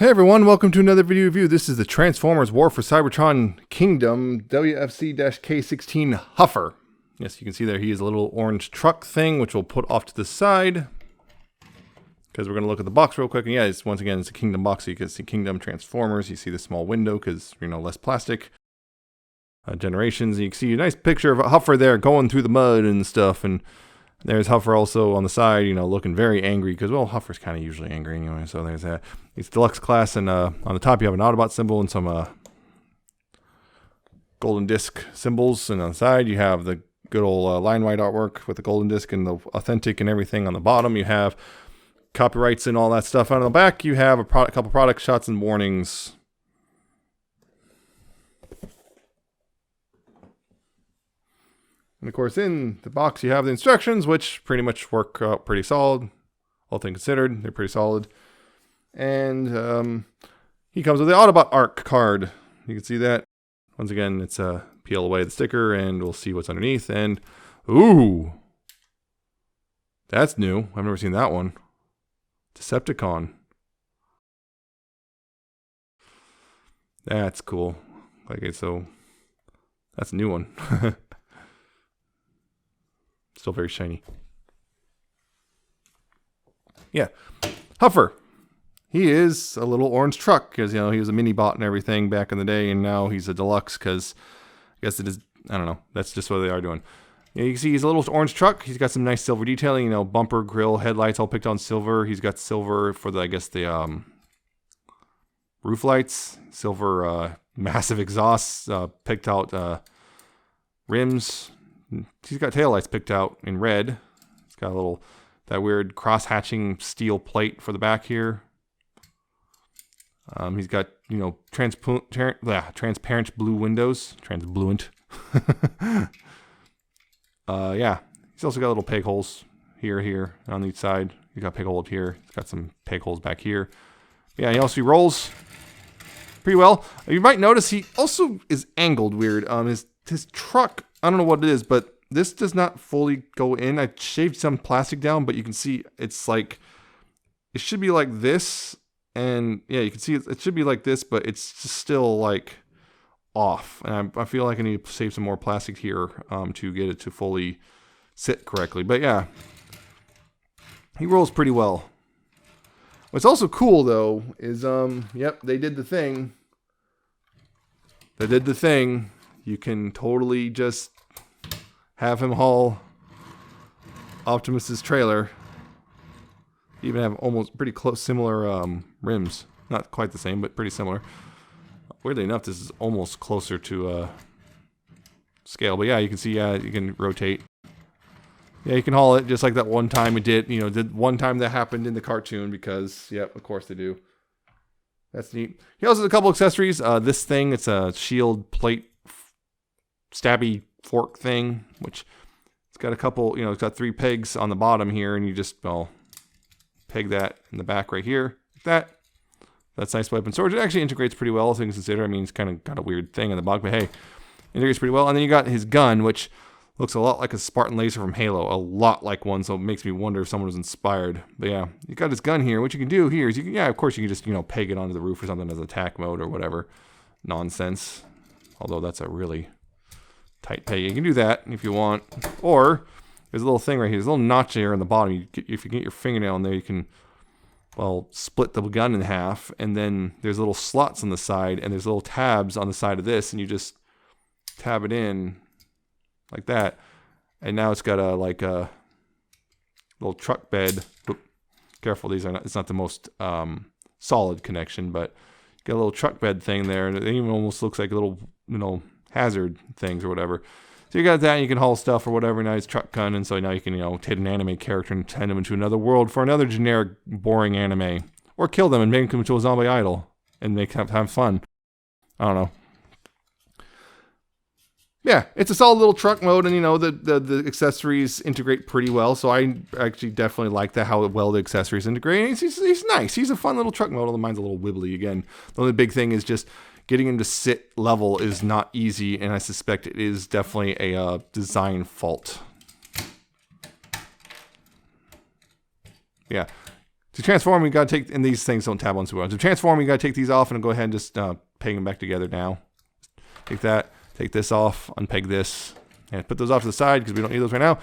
Hey everyone, welcome to another video review. This is the Transformers War for Cybertron Kingdom WFC-K16 Huffer. Yes, you can see there he is a little orange truck thing, which we'll put off to the side. Because we're going to look at the box real quick. And yeah, once again, it's a Kingdom box, so you can see Kingdom Transformers. You see the small window because, you know, less plastic. Generations, and you can see a nice picture of a Huffer there going through the mud and stuff. And there's Huffer also on the side, you know, looking very angry because, well, Huffer's kind of usually angry anyway. So there's that. It's deluxe class, and on the top you have an Autobot symbol and some golden disc symbols. And on the side you have the good old line white artwork with the golden disc and the authentic and everything. On the bottom you have copyrights and all that stuff. On the back you have a couple product shots and warnings. And of course, in the box you have the instructions, which pretty much work out pretty solid. All things considered, they're pretty solid. And he comes with the Autobot ARC card. You can see that. Once again, it's peel away the sticker, and we'll see what's underneath. And ooh, that's new. I've never seen that one. Decepticon. That's cool. Okay, so that's a new one. Still very shiny. Yeah. Huffer. He is a little orange truck because, you know, he was a mini bot and everything back in the day, and now he's a deluxe because I guess it is, I don't know. That's just what they are doing. Yeah, you can see he's a little orange truck. He's got some nice silver detailing, you know, bumper, grill, headlights all picked on silver. He's got silver for the, I guess, the roof lights, silver massive exhausts, picked out rims. He's got taillights picked out in red. He's got a little, that weird cross-hatching steel plate for the back here. He's got, you know, transparent blue windows. Transbluent. Yeah. He's also got little peg holes here on each side. He's got peg hole here. He's got some peg holes back here. Yeah, he also rolls pretty well. You might notice he also is angled weird. His truck, I don't know what it is, but this does not fully go in. I shaved some plastic down, but you can see it's like, it should be like this. And yeah, you can see it should be like this, but it's just still like off. And I feel like I need to save some more plastic here to get it to fully sit correctly. But yeah, he rolls pretty well. What's also cool though is, yep, they did the thing. They did the thing. You can totally just have him haul Optimus's trailer. Even have almost pretty close, similar rims. Not quite the same, but pretty similar. Weirdly enough, this is almost closer to scale. But yeah, you can see, you can rotate. Yeah, you can haul it just like that one time it did. You know, one time that happened in the cartoon because, yep, of course they do. That's neat. He also has a couple accessories. This thing, it's a shield plate stabby fork thing, which it's got a couple, you know, it's got 3 pegs on the bottom here, and you just, well, peg that in the back right here, like that. That's nice weapon storage. It actually integrates pretty well, things considered. I mean, it's kind of got a weird thing in the box, but hey, integrates pretty well. And then you got his gun, which looks a lot like a Spartan laser from Halo, a lot like one, so it makes me wonder if someone was inspired. But yeah, you got his gun here. What you can do here is, you can, yeah, of course, you can just, you know, peg it onto the roof or something as attack mode or whatever nonsense. Although that's a really tight peg. You can do that if you want. Or there's a little thing right here. There's a little notch here on the bottom. If you get your fingernail in there, you can, well, split the gun in half. And then there's little slots on the side, and there's little tabs on the side of this, and you just tab it in like that. And now it's got a like a little truck bed. Oop, careful, these are not. It's not the most solid connection, but got a little truck bed thing there, and it even almost looks like a little, you know, hazard things or whatever. So you got that, and you can haul stuff or whatever. Now he's truck gun, and so now you can, you know, take an anime character and send him into another world for another generic, boring anime, or kill them and make them into a zombie idol and make have fun. I don't know. Yeah, it's a solid little truck mode, and you know the accessories integrate pretty well. So I actually definitely like that, how well the accessories integrate. And he's nice. He's a fun little truck mode. Although mine's a little wibbly again. The only big thing is just getting him to sit level is not easy, and I suspect it is definitely a design fault. Yeah, To transform, we got to take, and these things don't tab on super well. To transform, we got to take these off and go ahead and just peg them back together now. Take that, take this off, unpeg this, and put those off to the side because we don't need those right now.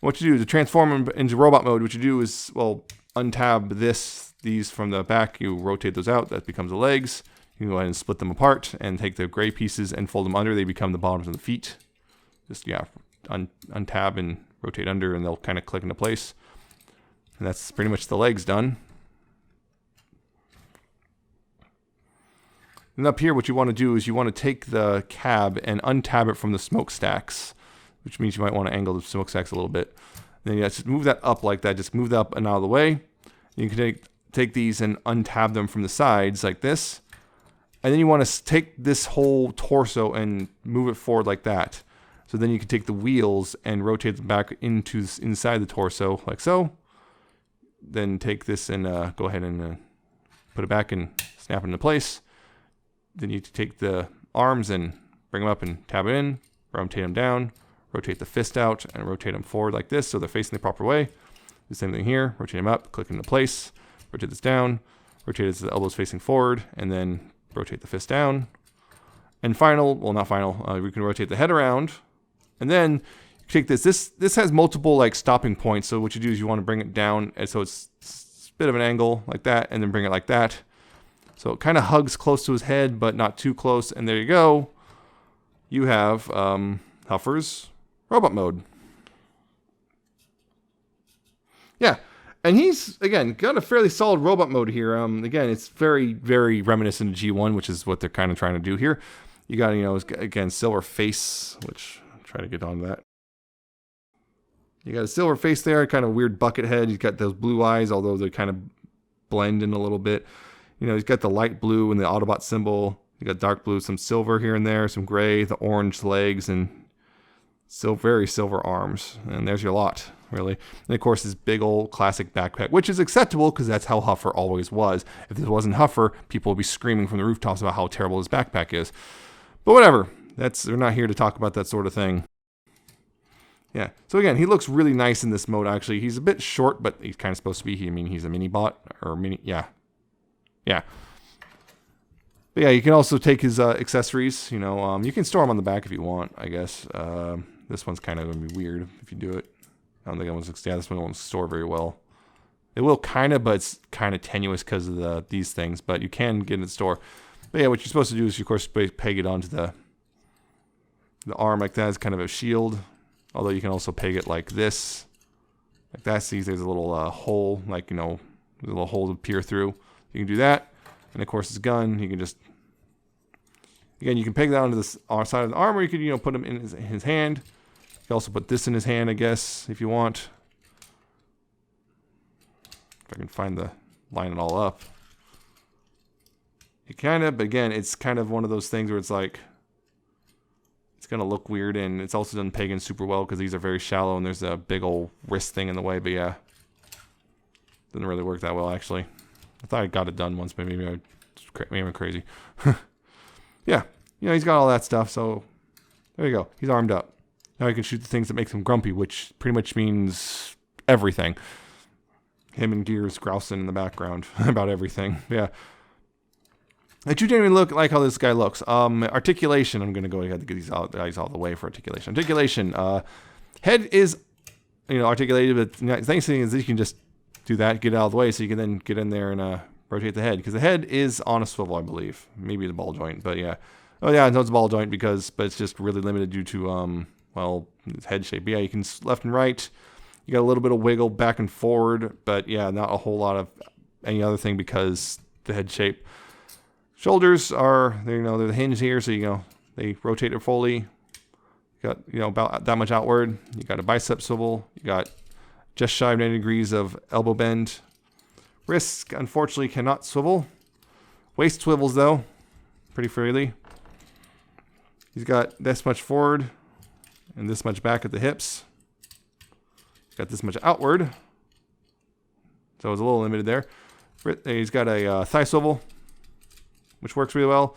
What you do to transform them into robot mode, what you do is, well, untab these from the back, you rotate those out, that becomes the legs. You can go ahead and split them apart and take the gray pieces and fold them under, they become the bottoms of the feet. Just, yeah, untab and rotate under and they'll kind of click into place. And that's pretty much the legs done. And up here, what you want to do is you want to take the cab and untab it from the smokestacks, which means you might want to angle the smokestacks a little bit. And then you just move that up like that. Just move that up and out of the way. You can take these and untab them from the sides like this. And then you want to take this whole torso and move it forward like that. So then you can take the wheels and rotate them back inside the torso like so. Then take this and go ahead and put it back and snap it into place. Then you take the arms and bring them up and tab it in, rotate them down, rotate the fist out, and rotate them forward like this so they're facing the proper way. The same thing here, rotate them up, click into place, rotate this down, rotate it so the elbows facing forward, and then rotate the fist down. And final, well not final, we can rotate the head around, and then you take this. This has multiple like stopping points, so what you do is you want to bring it down, and so it's a bit of an angle like that, and then bring it like that. So it kind of hugs close to his head, but not too close. And there you go. You have Huffer's robot mode. Yeah. And he's, again, got a fairly solid robot mode here. Again, it's very, very reminiscent of G1, which is what they're kind of trying to do here. You got, you know, again, silver face, which I'll try to get on that. You got a silver face there, kind of weird bucket head. He's got those blue eyes, although they kind of blend in a little bit. You know, he's got the light blue and the Autobot symbol. You got dark blue, some silver here and there, some gray, the orange legs, and very silver arms. And there's your lot, really. And of course, this big old classic backpack, which is acceptable because that's how Huffer always was. If this wasn't Huffer, people would be screaming from the rooftops about how terrible his backpack is. But whatever. We're not here to talk about that sort of thing. Yeah. So again, he looks really nice in this mode, actually. He's a bit short, but he's kind of supposed to be. I mean, he's a mini bot or mini. Yeah. Yeah. But yeah, you can also take his accessories. You know, you can store them on the back if you want, I guess. This one's kind of going to be weird if you do it. I don't think this one won't store very well. It will kind of, but it's kind of tenuous because of these things. But you can get in the store. But yeah, what you're supposed to do is, of course, peg it onto the arm like that as kind of a shield. Although you can also peg it like this. Like that. See, there's a little hole, like, you know, a little hole to peer through. You can do that. And of course, his gun, you can just, again, you can peg that onto the side of the arm, or you could, you know, put him in his hand. You can also put this in his hand, I guess, if you want. If I can line it all up. You kind of, but again, it's kind of one of those things where it's like, it's going to look weird, and it's also done pegging super well because these are very shallow, and there's a big old wrist thing in the way, but yeah. Doesn't really work that well, actually. I thought I got it done once, but maybe I'm crazy. Yeah, you know, he's got all that stuff, so there you go. He's armed up. Now he can shoot the things that makes him grumpy, which pretty much means everything. Him and Gears grousing in the background about everything. Yeah. I do genuinely look like how this guy looks. Articulation. I'm going to go ahead and get these guys all the way for articulation. Articulation. Head is, you know, articulated, but the nice thing is that you can just do that, get it out of the way, so you can then get in there and rotate the head, because the head is on a swivel, I believe. Maybe the ball joint, but yeah. Oh yeah, no, it's a ball joint but it's just really limited due to well, its head shape. But yeah, you can left and right. You got a little bit of wiggle back and forward, but yeah, not a whole lot of any other thing because the head shape. Shoulders are, you know, they're the hinge here, so you know they rotate it fully. You got, you know, about that much outward. You got a bicep swivel. You got just shy of 90 degrees of elbow bend. Wrists, unfortunately, cannot swivel. Waist swivels, though, pretty freely. He's got this much forward and this much back at the hips. Got this much outward. So it's a little limited there. He's got a thigh swivel, which works really well.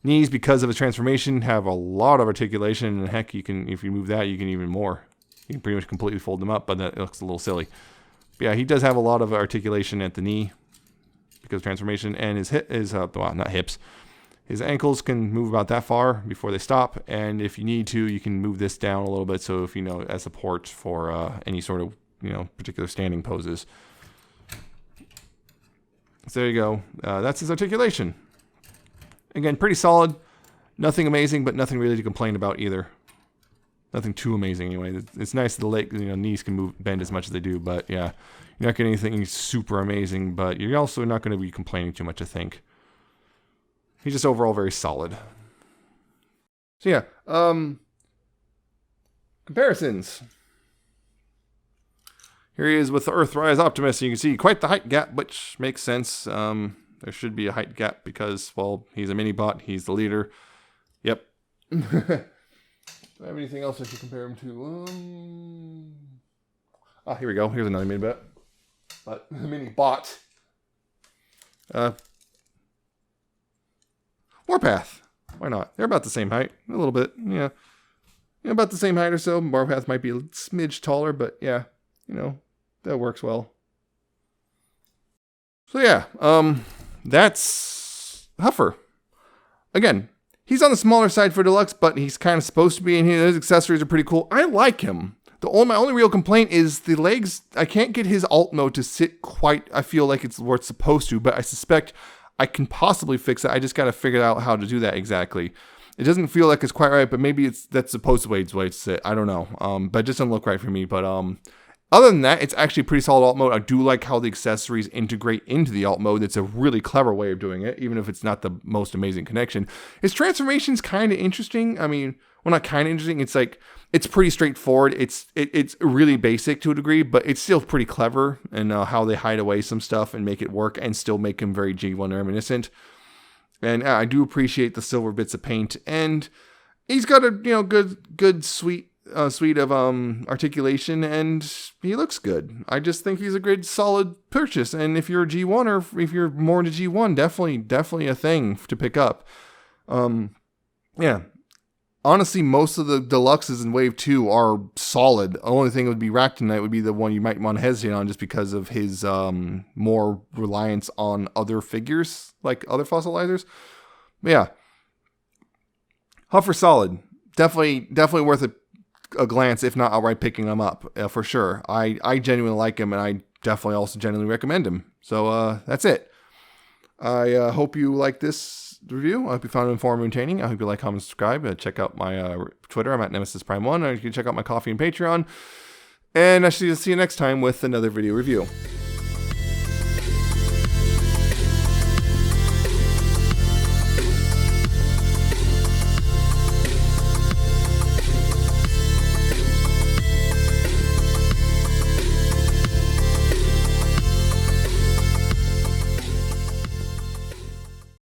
Knees, because of its transformation, have a lot of articulation. And heck, you can, if you move that, you can even more. You can pretty much completely fold them up, but that looks a little silly. yeah, he does have a lot of articulation at the knee because of transformation, and his well, not hips. His ankles can move about that far before they stop, and if you need to, you can move this down a little bit. So if as support for any sort of particular standing poses. So there you go. That's his articulation. Again, pretty solid. Nothing amazing, but nothing really to complain about either. Nothing too amazing anyway. It's nice that the knees can bend as much as they do, but yeah, you're not getting anything super amazing, but you're also not going to be complaining too much, I think. He's just overall very solid. So yeah, comparisons. Here he is with the Earthrise Optimus. You can see quite the height gap, which makes sense. There should be a height gap because, well, he's a mini-bot. He's the leader. Yep. Do I have anything else I should compare him to? Here we go. Here's another mini-bot. But mini-bot. Warpath. Why not? They're about the same height. A little bit. Yeah. About the same height or so. Warpath might be a smidge taller, but yeah. That works well. So yeah. That's Huffer. Again, he's on the smaller side for deluxe, but he's kind of supposed to be in here. His accessories are pretty cool. I like him. My only real complaint is the legs. I can't get his alt mode to sit quite, I feel like it's where it's supposed to, but I suspect I can possibly fix it. I just got to figure out how to do that exactly. It doesn't feel like it's quite right, but maybe that's supposed to be the way to sit. I don't know. But it just doesn't look right for me. But other than that, it's actually pretty solid alt mode. I do like how the accessories integrate into the alt mode. It's a really clever way of doing it, even if it's not the most amazing connection. His transformation's kind of interesting. I mean, well, not kind of interesting. It's like, it's pretty straightforward. It's really basic to a degree, but it's still pretty clever in how they hide away some stuff and make it work and still make him very G1 reminiscent. And I do appreciate the silver bits of paint. And he's got a good suite of articulation, and he looks good. I just think he's a great solid purchase. And if you're a G1 or if you're more into G1, definitely a thing to pick up. Yeah. Honestly, most of the deluxes in Wave 2 are solid. The only thing that would be Ractonite would be the one you might want to hesitate on just because of his more reliance on other figures, like other fossilizers. But yeah. Huffer solid. Definitely worth a glance, if not outright picking him up, for sure. I genuinely like him, and I definitely also genuinely recommend him. So that's it. I hope you like this review. I hope you found it informative and entertaining. I hope you like, comment, subscribe. Check out my Twitter. I'm at Nemesis Prime 1. Or you can check out my Coffee and Patreon. And I shall see you next time with another video review.